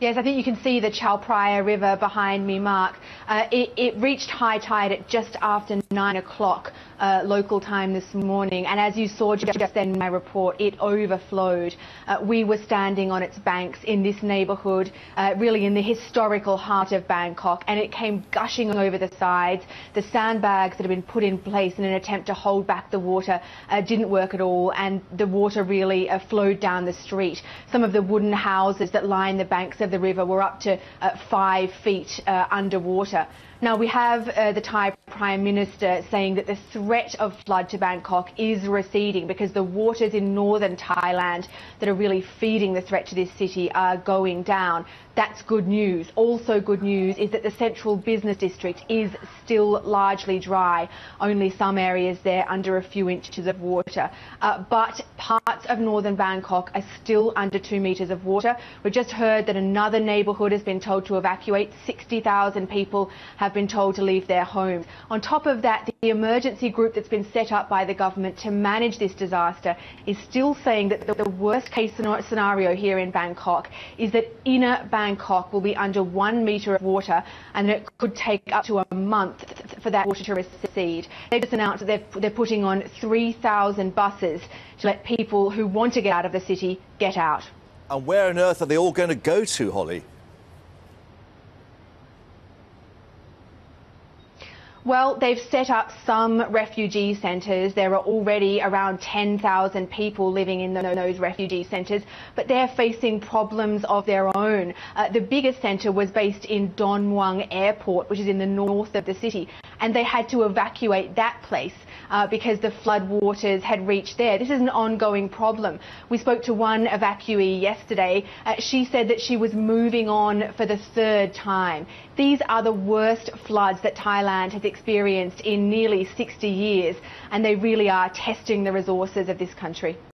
Yes, I think you can see the Chao Praya River behind me, Mark. It reached high tide at just after 9 o'clock local time this morning, and as you saw just then in my report, it overflowed. We were standing on its banks in this neighbourhood, really in the historical heart of Bangkok, and it came gushing over the sides. The sandbags that had been put in place in an attempt to hold back the water didn't work at all, and the water really flowed down the street. Some of the wooden houses that line the banks of the river were up to 5 feet underwater. Now, we have the Thai Prime Minister saying that the threat of flood to Bangkok is receding because the waters in northern Thailand that are really feeding the threat to this city are going down. That's good news. Also good news is that the central business district is still largely dry, only some areas there under a few inches of water. But parts of northern Bangkok are still under 2 meters of water. We just heard that another neighbourhood has been told to evacuate. 60,000 people have been told to leave their homes. On top of that, the emergency group that's been set up by the government to manage this disaster is still saying that the worst case scenario here in Bangkok is that inner Bangkok will be under 1 metre of water, and it could take up to a month for that water to recede. They just announced that they're putting on 3,000 buses to let people who want to get out of the city get out. And where on earth are they all going to go to, Holly? Well, they've set up some refugee centres. There are already around 10,000 people living in those refugee centres, but they're facing problems of their own. The biggest centre was based in Don Mueang Airport, which is in the north of the city, and they had to evacuate that place because the flood waters had reached there. This is an ongoing problem. We spoke to one evacuee yesterday. She said that she was moving on for the 3rd time. These are the worst floods that Thailand has experienced in nearly 60 years, and they really are testing the resources of this country.